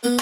Hey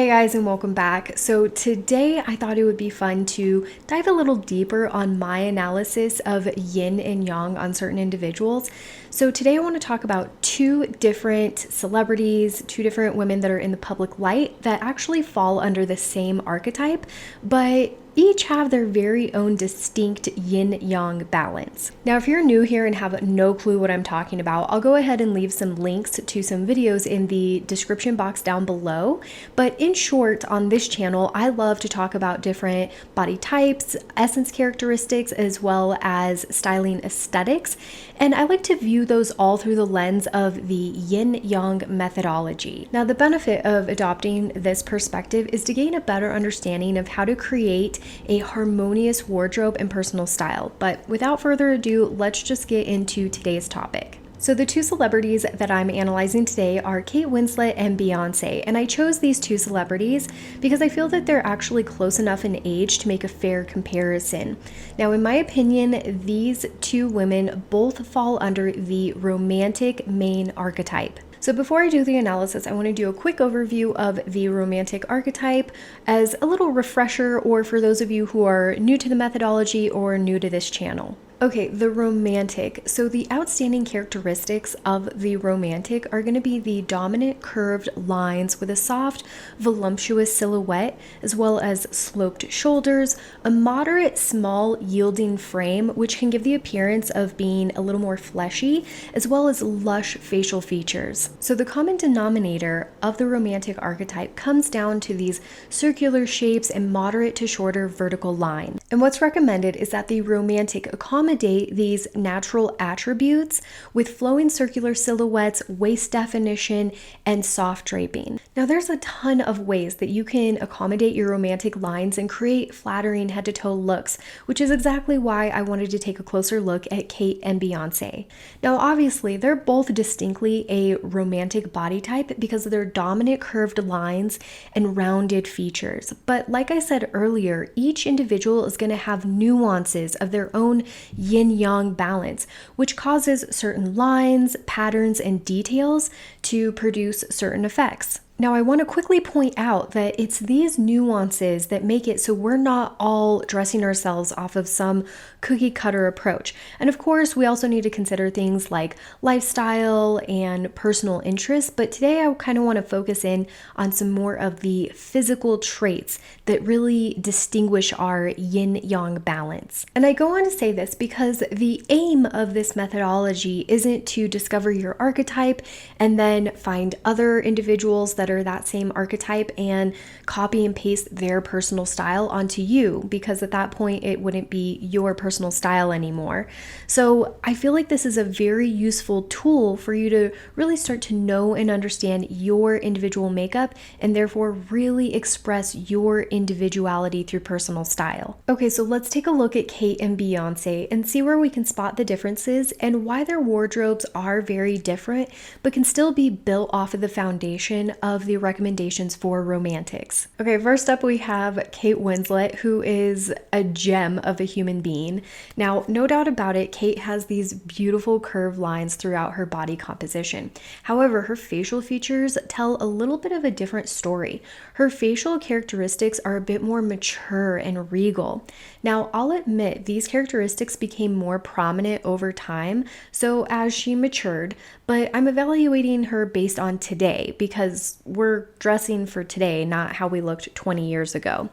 guys, and welcome back. So today I thought it would be fun to dive a little deeper on my analysis of yin and yang on certain individuals. So today I want to talk about two different celebrities, two different women that are in the public light that actually fall under the same archetype, but each have their very own distinct yin-yang balance. Now, if you're new here and have no clue what I'm talking about, I'll go ahead and leave some links to some videos in the description box down below. But in short, on this channel, I love to talk about different body types, essence characteristics, as well as styling aesthetics. And I like to view those all through the lens of the yin-yang methodology. Now, the benefit of adopting this perspective is to gain a better understanding of how to create a harmonious wardrobe and personal style. But without further ado, let's just get into today's topic. So the two celebrities that I'm analyzing today are Kate Winslet and Beyonce, and I chose these two celebrities because I feel that they're actually close enough in age to make a fair comparison. Now, in my opinion, these two women both fall under the romantic main archetype. So before I do the analysis, I want to do a quick overview of the romantic archetype as a little refresher, or for those of you who are new to the methodology or new to this channel. Okay, the romantic. So the outstanding characteristics of the romantic are going to be the dominant curved lines with a soft, voluptuous silhouette, as well as sloped shoulders, a moderate, small, yielding frame, which can give the appearance of being a little more fleshy, as well as lush facial features. So the common denominator of the romantic archetype comes down to these circular shapes and moderate to shorter vertical lines. And what's recommended is that the romantic accommodate these natural attributes with flowing circular silhouettes, waist definition, and soft draping. Now, there's a ton of ways that you can accommodate your romantic lines and create flattering head-to-toe looks, which is exactly why I wanted to take a closer look at Kate and Beyonce. Now, obviously, they're both distinctly a romantic body type because of their dominant curved lines and rounded features. But like I said earlier, each individual is going to have nuances of their own yin-yang balance, which causes certain lines, patterns, and details to produce certain effects. Now, I want to quickly point out that it's these nuances that make it so we're not all dressing ourselves off of some cookie cutter approach. And of course, we also need to consider things like lifestyle and personal interests. But today I kind of want to focus in on some more of the physical traits that really distinguish our yin-yang balance. And I go on to say this because the aim of this methodology isn't to discover your archetype and then find other individuals that are that same archetype and copy and paste their personal style onto you, because at that point it wouldn't be your personal style anymore. So I feel like this is a very useful tool for you to really start to know and understand your individual makeup and therefore really express your individuality through personal style. Okay, so let's take a look at Kate and Beyonce and see where we can spot the differences and why their wardrobes are very different but can still be built off of the foundation of the recommendations for romantics. Okay, first up we have Kate Winslet, who is a gem of a human being. Now, no doubt about it, Kate has these beautiful curved lines throughout her body composition. However, her facial features tell a little bit of a different story. Her facial characteristics are a bit more mature and regal. Now, I'll admit these characteristics became more prominent over time, so as she matured, but I'm evaluating her based on today because we're dressing for today, not how we looked 20 years ago.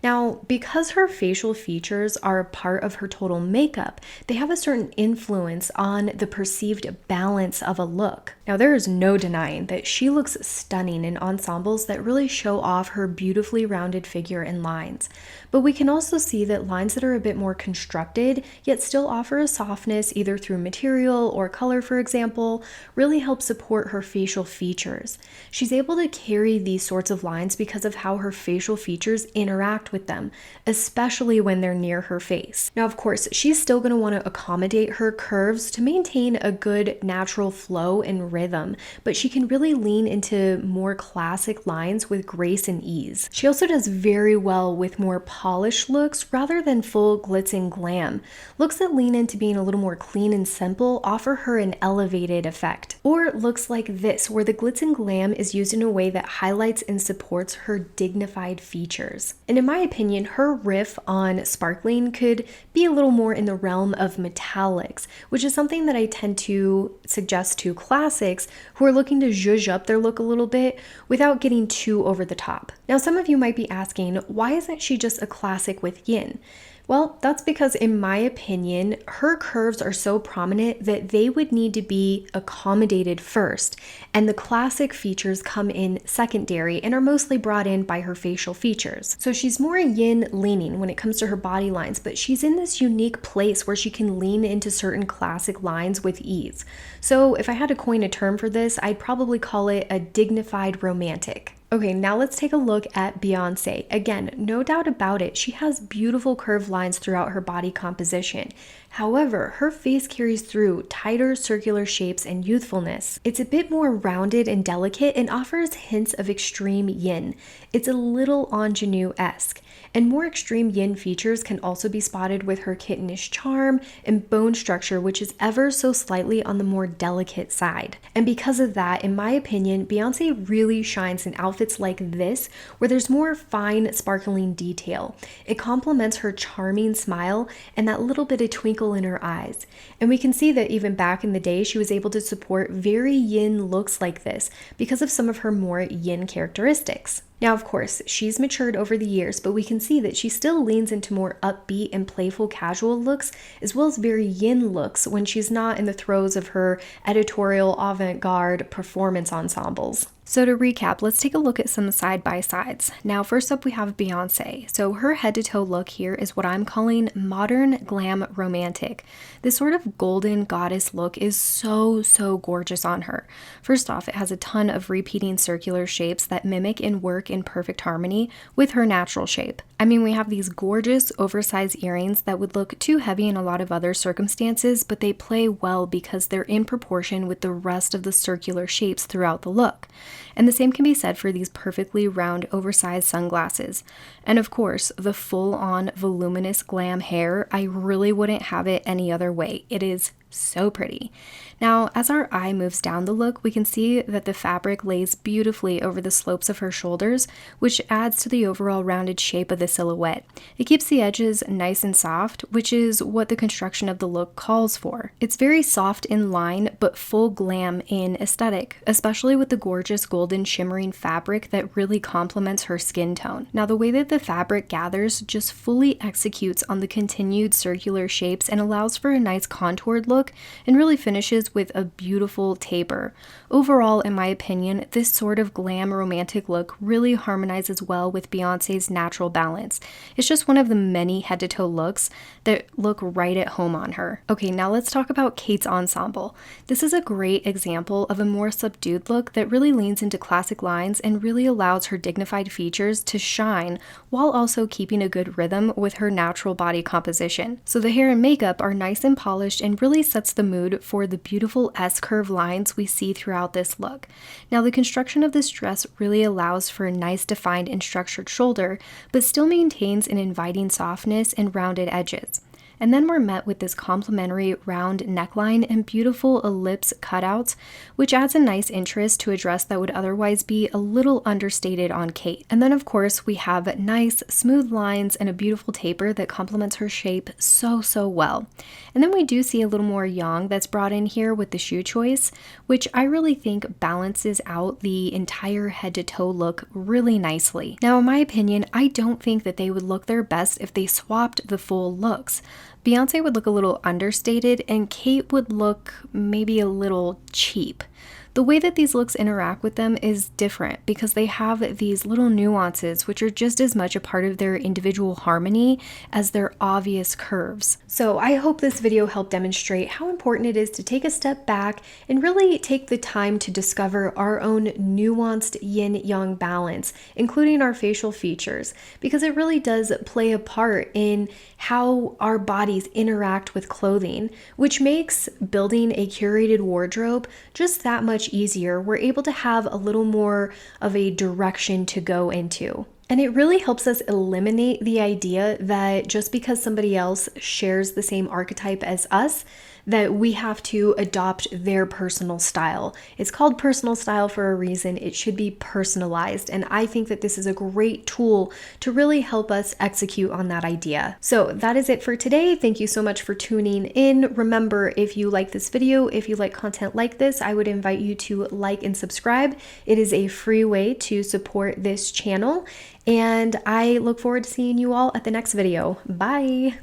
Now, because her facial features are a part of her total makeup, they have a certain influence on the perceived balance of a look. Now, there is no denying that she looks stunning in ensembles that really show off her beautifully rounded figure and lines. But we can also see that lines that are a bit more constructed, yet still offer a softness either through material or color, for example, really help support her facial features. She's able to carry these sorts of lines because of how her facial features interact with them, especially when they're near her face. Now, of course, she's still going to want to accommodate her curves to maintain a good natural flow and rhythm, but she can really lean into more classic lines with grace and ease. She also does very well with more polished looks rather than full glitz and glam. Looks that lean into being a little more clean and simple offer her an elevated effect. Or looks like this, where the glitz and glam is used in a way that highlights and supports her dignified features. And in my opinion, her riff on sparkling could be a little more in the realm of metallics, which is something that I tend to suggest to classics who are looking to zhuzh up their look a little bit without getting too over the top. Now, some of you might be asking, why isn't she just a classic with yin? Well, that's because in my opinion, her curves are so prominent that they would need to be accommodated first, and the classic features come in secondary and are mostly brought in by her facial features. So she's more yin leaning when it comes to her body lines, but she's in this unique place where she can lean into certain classic lines with ease. So if I had to coin a term for this, I'd probably call it a dignified romantic. Okay, now let's take a look at Beyonce. Again, no doubt about it, she has beautiful curved lines throughout her body composition. However, her face carries through tighter circular shapes and youthfulness. It's a bit more rounded and delicate and offers hints of extreme yin. It's a little ingenue-esque. And more extreme yin features can also be spotted with her kittenish charm and bone structure, which is ever so slightly on the more delicate side. And because of that, in my opinion, Beyonce really shines in outfits like this, where there's more fine, sparkling detail. It complements her charming smile and that little bit of twinkle in her eyes. And we can see that even back in the day, she was able to support very yin looks like this because of some of her more yin characteristics. Now, of course, she's matured over the years, but we can see that she still leans into more upbeat and playful casual looks, as well as very yin looks when she's not in the throes of her editorial avant-garde performance ensembles. So to recap, let's take a look at some side-by-sides. Now, first up we have Beyonce. So her head-to-toe look here is what I'm calling modern glam romantic. This sort of golden goddess look is so gorgeous on her. First off, it has a ton of repeating circular shapes that mimic and work in perfect harmony with her natural shape. I mean, we have these gorgeous oversized earrings that would look too heavy in a lot of other circumstances, but they play well because they're in proportion with the rest of the circular shapes throughout the look. And the same can be said for these perfectly round oversized sunglasses. And of course, the full-on voluminous glam hair, I really wouldn't have it any other way. It is so pretty. Now, as our eye moves down the look, we can see that the fabric lays beautifully over the slopes of her shoulders, which adds to the overall rounded shape of the silhouette. It keeps the edges nice and soft, which is what the construction of the look calls for. It's very soft in line, but full glam in aesthetic, especially with the gorgeous golden shimmering fabric that really complements her skin tone. Now, the way that the fabric gathers just fully executes on the continued circular shapes and allows for a nice contoured look and really finishes with a beautiful taper. Overall, in my opinion, this sort of glam romantic look really harmonizes well with Beyonce's natural balance. It's just one of the many head-to-toe looks that look right at home on her. Okay, now let's talk about Kate's ensemble. This is a great example of a more subdued look that really leans into classic lines and really allows her dignified features to shine while also keeping a good rhythm with her natural body composition. So the hair and makeup are nice and polished and really sets the mood for the beautiful S-curve lines we see throughout this look. Now, the construction of this dress really allows for a nice defined and structured shoulder, but still maintains an inviting softness and rounded edges. And then we're met with this complementary round neckline and beautiful ellipse cutouts, which adds a nice interest to a dress that would otherwise be a little understated on Kate. And then of course we have nice smooth lines and a beautiful taper that complements her shape so well. And then we do see a little more yang that's brought in here with the shoe choice, which I really think balances out the entire head to toe look really nicely. Now, in my opinion, I don't think that they would look their best if they swapped the full looks. Beyonce would look a little understated and Kate would look maybe a little cheap. The way that these looks interact with them is different because they have these little nuances which are just as much a part of their individual harmony as their obvious curves. So I hope this video helped demonstrate how important it is to take a step back and really take the time to discover our own nuanced yin-yang balance, including our facial features, because it really does play a part in how our bodies interact with clothing, which makes building a curated wardrobe just that much much easier. We're able to have a little more of a direction to go into. And it really helps us eliminate the idea that just because somebody else shares the same archetype as us, that we have to adopt their personal style. It's called personal style for a reason. It should be personalized. And I think that this is a great tool to really help us execute on that idea. So that is it for today. Thank you so much for tuning in. Remember, if you like this video, if you like content like this, I would invite you to like and subscribe. It is a free way to support this channel. And I look forward to seeing you all at the next video. Bye.